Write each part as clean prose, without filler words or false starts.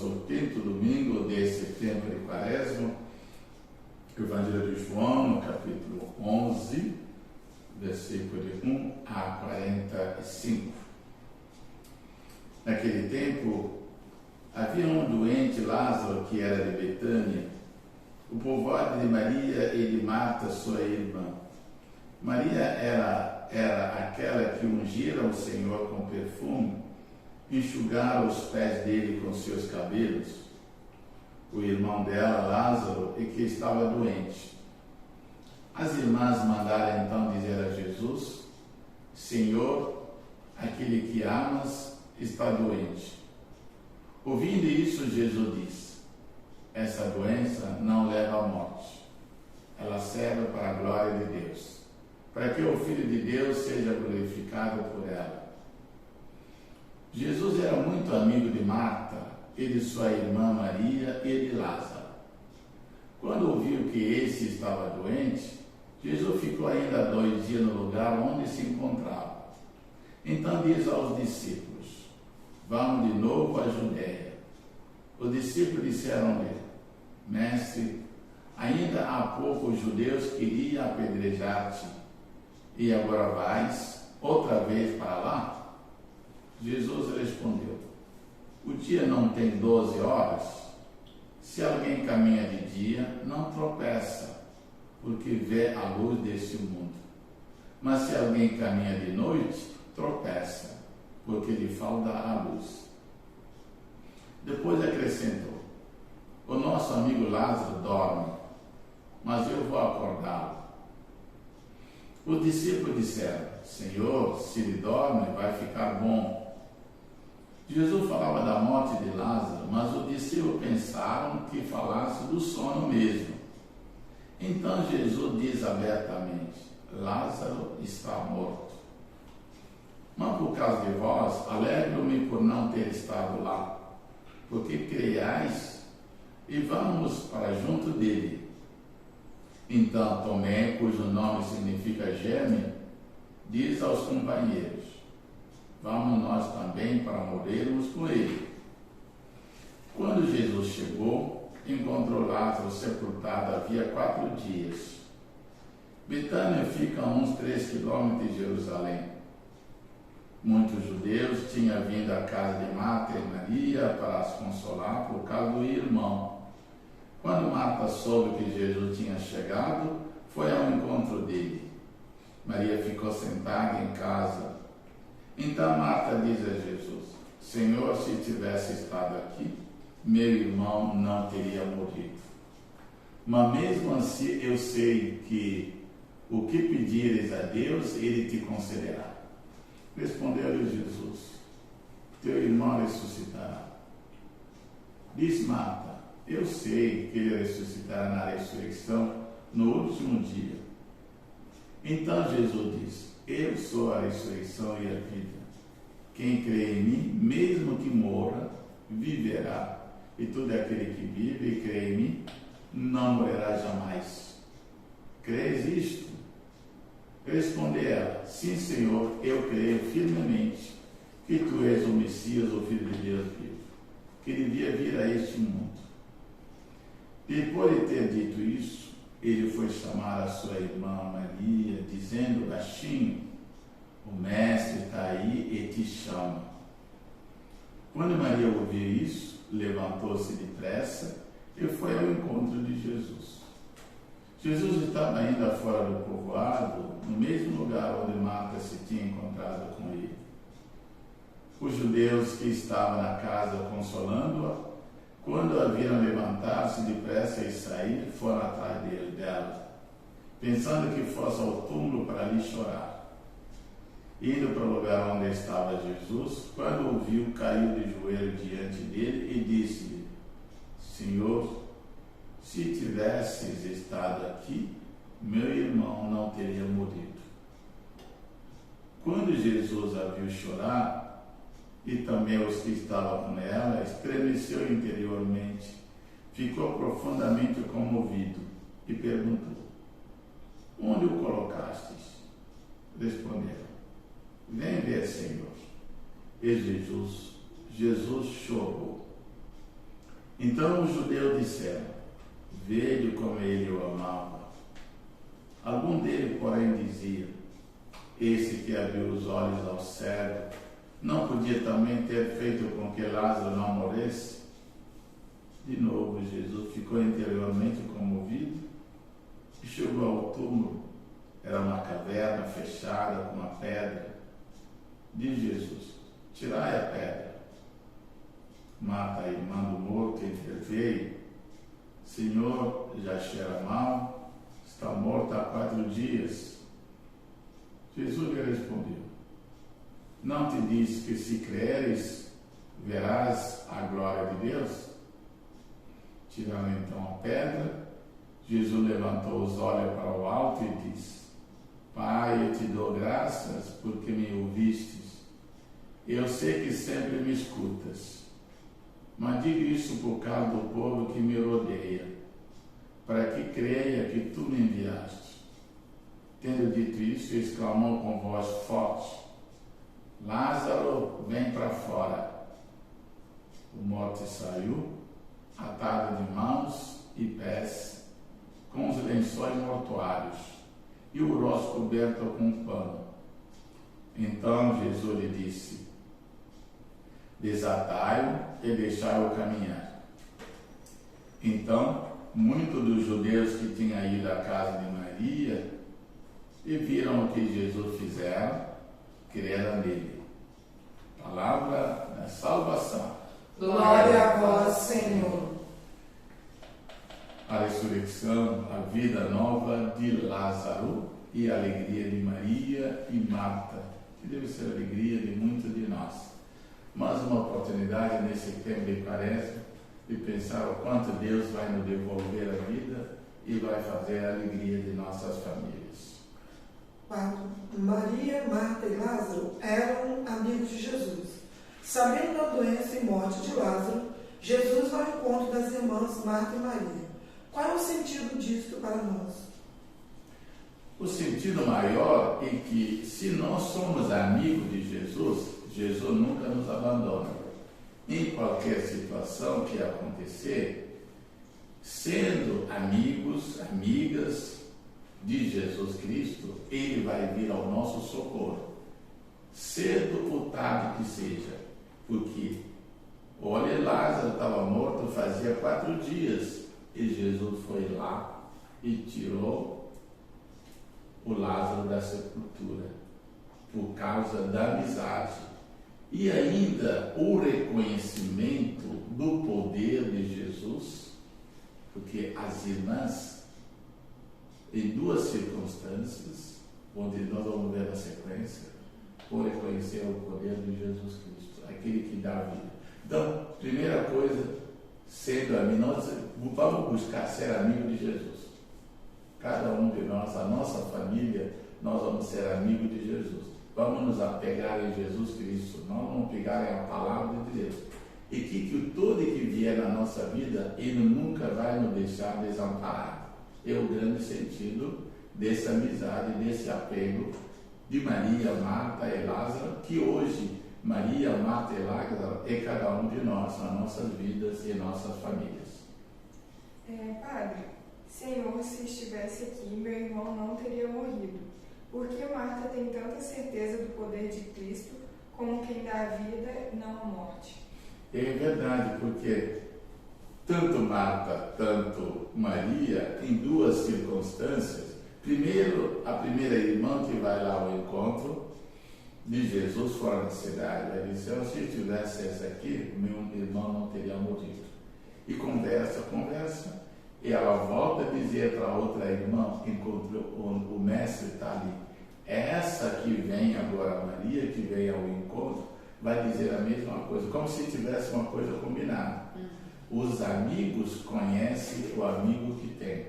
nosso quinto domingo desse tempo de Quaresma, Evangelho de João, no capítulo 11, versículo de 1 a 45. Naquele tempo, havia um doente, Lázaro, que era de Betânia, o povoado de Maria e de Marta, sua irmã. Maria era aquela que ungira o Senhor com perfume, enxugara os pés dele com seus cabelos. O irmão dela, Lázaro, e que estava doente. As irmãs mandaram então dizer a Jesus: Senhor, aquele que amas está doente. Ouvindo isso, Jesus disse: essa doença não leva à morte. Ela serve para a glória de Deus, para que o Filho de Deus seja glorificado por ela. Jesus era muito amigo de Marta e de sua irmã Maria e de Lázaro. Quando ouviu que esse estava doente, Jesus ficou ainda 2 dias no lugar onde se encontrava. Então diz aos discípulos: vamos de novo à Judéia. Os discípulos disseram-lhe: Mestre, ainda há pouco os judeus queriam apedrejar-te, e agora vais outra vez para lá? Jesus respondeu: o dia não tem 12 horas? Se alguém caminha de dia, não tropeça, porque vê a luz deste mundo. Mas se alguém caminha de noite, tropeça, porque lhe falta a luz. Depois acrescentou: o nosso amigo Lázaro dorme, mas eu vou acordá-lo. Os discípulos disseram: Senhor, se ele dorme, vai ficar bom. Jesus falava da morte de Lázaro, mas os discípulos pensaram que falasse do sono mesmo. Então Jesus diz abertamente: Lázaro está morto. Mas por causa de vós, alegro-me por não ter estado lá, porque creiais, e vamos para junto dele. Então Tomé, cujo nome significa gêmeo, diz aos companheiros: vamos nós também para morrermos com ele. Quando Jesus chegou, encontrou Lázaro sepultado havia 4 dias. Betânia fica a uns 3 quilômetros de Jerusalém. Muitos judeus tinham vindo à casa de Marta e Maria para as consolar por causa do irmão. Quando Marta soube que Jesus tinha chegado, foi ao encontro dele. Maria ficou sentada em casa. Então Marta diz a Jesus: Senhor, se tivesse estado aqui, meu irmão não teria morrido. Mas mesmo assim eu sei que o que pedires a Deus, ele te concederá. Respondeu-lhe Jesus: teu irmão ressuscitará. Diz Marta: eu sei que ele ressuscitará na ressurreição no último dia. Então Jesus diz: eu sou a ressurreição e a vida. Quem crê em mim, mesmo que morra, viverá. E todo aquele que vive e crê em mim, não morrerá jamais. Crês isto? Respondeu ela: sim, Senhor, eu creio firmemente que tu és o Messias, o Filho de Deus vivo, que devia vir a este mundo. Depois de ter dito isso, ele foi chamar a sua irmã Maria, dizendo baixinho: o mestre está aí e te chama. Quando Maria ouviu isso, levantou-se depressa e foi ao encontro de Jesus. Jesus estava ainda fora do povoado, no mesmo lugar onde Marta se tinha encontrado com ele. Os judeus que estavam na casa consolando-a, quando a viram levantar-se depressa e sair, foram atrás dela, pensando que fosse ao túmulo para ali chorar. Indo para o lugar onde estava Jesus, quando o viu, caiu de joelho diante dele e disse-lhe: Senhor, se tivesses estado aqui, meu irmão não teria morrido. Quando Jesus a viu chorar, e também os que estavam com ela, estremeceu interiormente, ficou profundamente comovido e perguntou: onde o colocastes? Responderam: vem ver, Senhor. E Jesus chorou. Então os judeus disseram: veja como ele o amava. Algum deles, porém, dizia: esse que abriu os olhos ao cego, não podia também ter feito com que Lázaro não morresse? De novo, Jesus ficou interiormente comovido e chegou ao túmulo. Era uma caverna fechada com uma pedra. Diz Jesus: tirai a pedra. Marta, a irmã do morto, interveio: Senhor, já cheira mal, está morto há 4 dias. Jesus lhe respondeu: não te disse que se creres, verás a glória de Deus? Tiraram então a pedra. Jesus levantou os olhos para o alto e disse: Pai, eu te dou graças porque me ouvistes. Eu sei que sempre me escutas, mas digo isso por causa do povo que me rodeia, para que creia que tu me enviaste. Tendo dito isso, exclamou com voz forte: Lázaro, vem para fora. O morto saiu, atado de mãos e pés, com os lençóis mortuários, e o rosto coberto com um pano. Então Jesus lhe disse: desatai-o e deixai-o caminhar. Então, muitos dos judeus que tinham ido à casa de Maria e viram o que Jesus fizera, creram nele. Palavra da salvação. Glória a vós, Senhor. A ressurreição, a vida nova de Lázaro e a alegria de Maria e Marta, que deve ser a alegria de muitos de nós. Mais uma oportunidade nesse tempo de Quaresma de pensar o quanto Deus vai nos devolver a vida e vai fazer a alegria de nossas famílias. Maria, Marta e Lázaro eram amigos de Jesus. Sabendo da doença e morte de Lázaro, Jesus vai ao encontro das irmãs Marta e Maria. Qual é o sentido disso para nós? O sentido maior é que, se nós somos amigos de Jesus, Jesus nunca nos abandona. Em qualquer situação que acontecer, sendo amigos, amigas de Jesus Cristo, Ele vai vir ao nosso socorro, cedo ou tarde que seja. Porque, olha, Lázaro estava morto fazia 4 dias, e Jesus foi lá e tirou o Lázaro da sepultura, por causa da amizade. E ainda o reconhecimento do poder de Jesus, porque as irmãs, em 2 circunstâncias, onde nós vamos ver na sequência, por reconhecer o poder de Jesus Cristo, aquele que dá vida. Então, primeira coisa, sendo amigo, nós vamos buscar ser amigo de Jesus. Cada um de nós, a nossa família, nós vamos ser amigos de Jesus. Vamos nos apegar em Jesus Cristo, nós vamos pegar a palavra de Deus. E que tudo que vier na nossa vida, Ele nunca vai nos deixar desamparado. É o grande sentido dessa amizade, desse apego de Maria, Marta e Lázaro, que hoje Maria, Marta e Lázaro é cada um de nós, nas nossas vidas e nossas famílias. Padre, Senhor, se estivesse aqui, meu irmão não teria morrido. Por que Marta tem tanta certeza do poder de Cristo como quem dá a vida e não a morte? É verdade, porque tanto Marta, tanto Maria, em 2 circunstâncias. Primeiro, a primeira irmã que vai lá ao encontro de Jesus fora da cidade, ela disse: se eu tivesse essa aqui, meu irmão não teria morrido. E conversa, e ela volta a dizer para a outra irmã, encontrou o mestre está ali. Essa que vem agora, Maria, que vem ao encontro, vai dizer a mesma coisa, como se tivesse uma coisa combinada. Os amigos conhecem o amigo que tem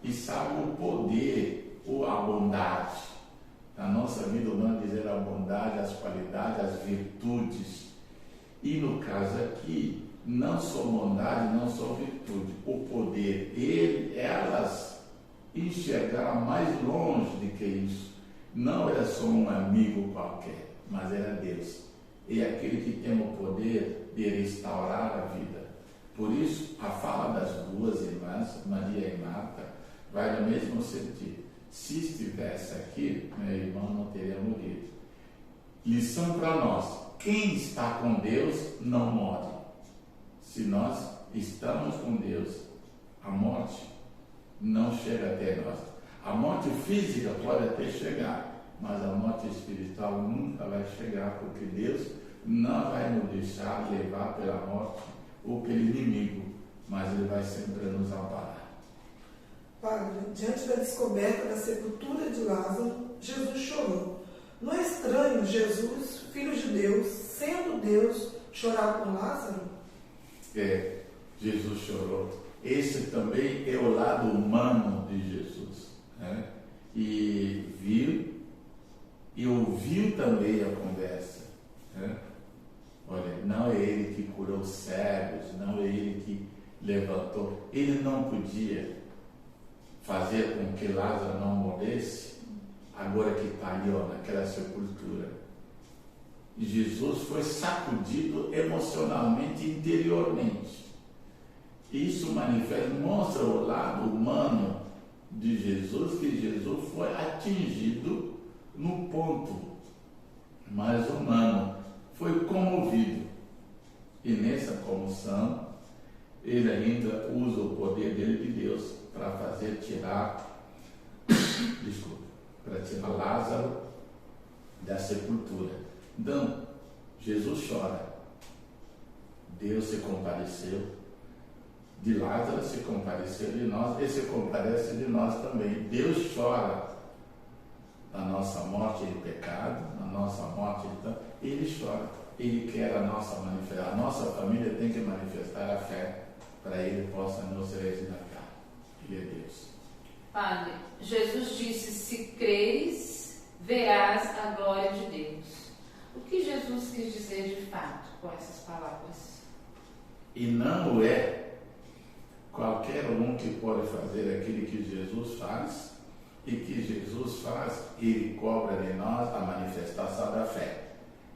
e sabem o poder ou a bondade. Na nossa vida humana, dizer a bondade, as qualidades, as virtudes. E no caso aqui, não só bondade, não só virtude, o poder. Elas enxergaram mais longe do que isso. Não era só um amigo qualquer, mas era Deus. E aquele que tem o poder de restaurar a vida. Por isso, a fala das duas irmãs, Maria e Marta, vai no mesmo sentido. Se estivesse aqui, meu irmão não teria morrido. Lição para nós: quem está com Deus não morre. Se nós estamos com Deus, a morte não chega até nós. A morte física pode até chegar, mas a morte espiritual nunca vai chegar, porque Deus não vai nos deixar levar pela morte ou pelo inimigo, mas Ele vai sempre nos amparar. Padre, diante da descoberta da sepultura de Lázaro, Jesus chorou. Não é estranho Jesus, Filho de Deus, sendo Deus, chorar por Lázaro? Jesus chorou. Esse também é o lado humano de Jesus, né? E viu e ouviu também a conversa, né? Olha, não é Ele que curou os cegos, não é Ele que levantou. Ele não podia fazer com que Lázaro não morresse, agora que está ali, naquela sepultura. E Jesus foi sacudido emocionalmente, interiormente. Isso manifesta, mostra o lado humano de Jesus, que Jesus foi atingido no ponto mais humano, foi comovido. E nessa comoção, ele ainda usa o poder dele de Deus para fazer tirar Lázaro da sepultura. Então, Jesus chora. Deus se compadeceu de Lázaro, se compadeceu de nós e se compadece de nós também. Deus chora na nossa morte de pecado, na nossa morte de... Ele chora. Ele quer a nossa manifestação. A nossa família tem que manifestar a fé para Ele possa nos resgatar. Ele é Deus. Padre, Jesus disse: se creres, verás a glória de Deus. O que Jesus quis dizer de fato com essas palavras? E não é qualquer um que pode fazer aquilo que Jesus faz, e que Jesus faz, Ele cobra de nós a manifestação da fé.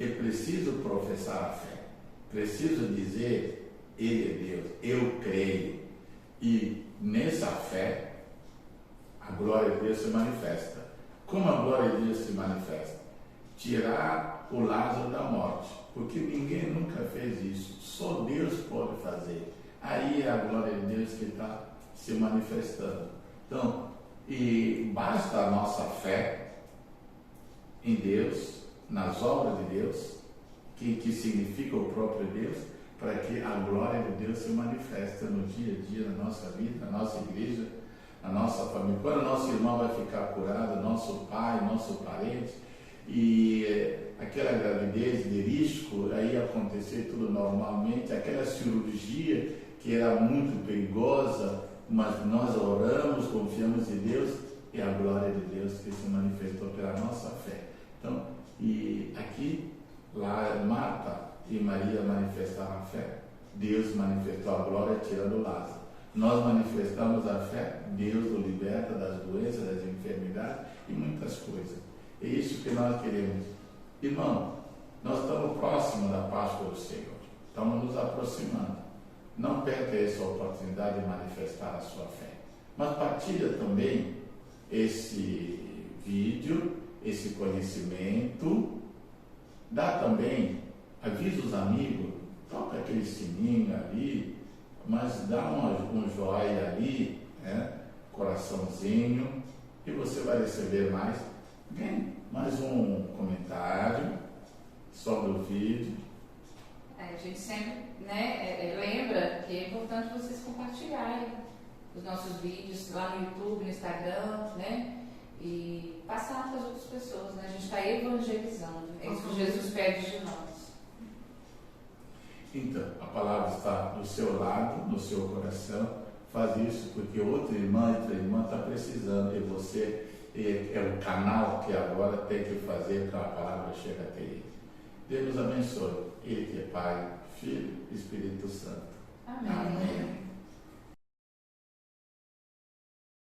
É preciso professar a fé, preciso dizer: Ele é Deus, eu creio. E nessa fé, a glória de Deus se manifesta. Como a glória de Deus se manifesta? Tirar o Lázaro da morte, porque ninguém nunca fez isso, só Deus pode fazer. Aí é a glória de Deus que está se manifestando. Então, e basta a nossa fé em Deus, nas obras de Deus, que significa o próprio Deus, para que a glória de Deus se manifeste no dia a dia, na nossa vida, na nossa igreja, na nossa família. Quando nosso irmão vai ficar curado, nosso pai, nosso parente, e aquela gravidez de risco, aí acontecer tudo normalmente, aquela cirurgia que era muito perigosa, mas nós oramos, confiamos em Deus, e a glória de Deus que se manifestou pela nossa fé. Então, e aqui, lá, Marta e Maria manifestaram a fé, Deus manifestou a glória tirando Lázaro. Nós manifestamos a fé, Deus o liberta das doenças, das enfermidades e muitas coisas. É isso que nós queremos. Irmão, nós estamos próximos da Páscoa do Senhor, estamos nos aproximando. Não perca essa oportunidade de manifestar a sua fé. Mas partilha também esse vídeo, esse conhecimento. Dá também, avisa os amigos, toca aquele sininho ali, mas dá um joinha ali, né? Coraçãozinho, e você vai receber mais um comentário sobre o vídeo. A gente sempre, lembra que é importante vocês compartilharem os nossos vídeos lá no YouTube, no Instagram, né? E passar para as outras pessoas, né? A gente está evangelizando. É isso que Jesus pede de nós. Então, a palavra está do seu lado, no seu coração. Faz isso porque outra irmã está precisando, e você é o canal que agora tem que fazer com que a palavra chegue até ele. Deus nos abençoe. Ele que é Pai, Filho e Espírito Santo. Amém.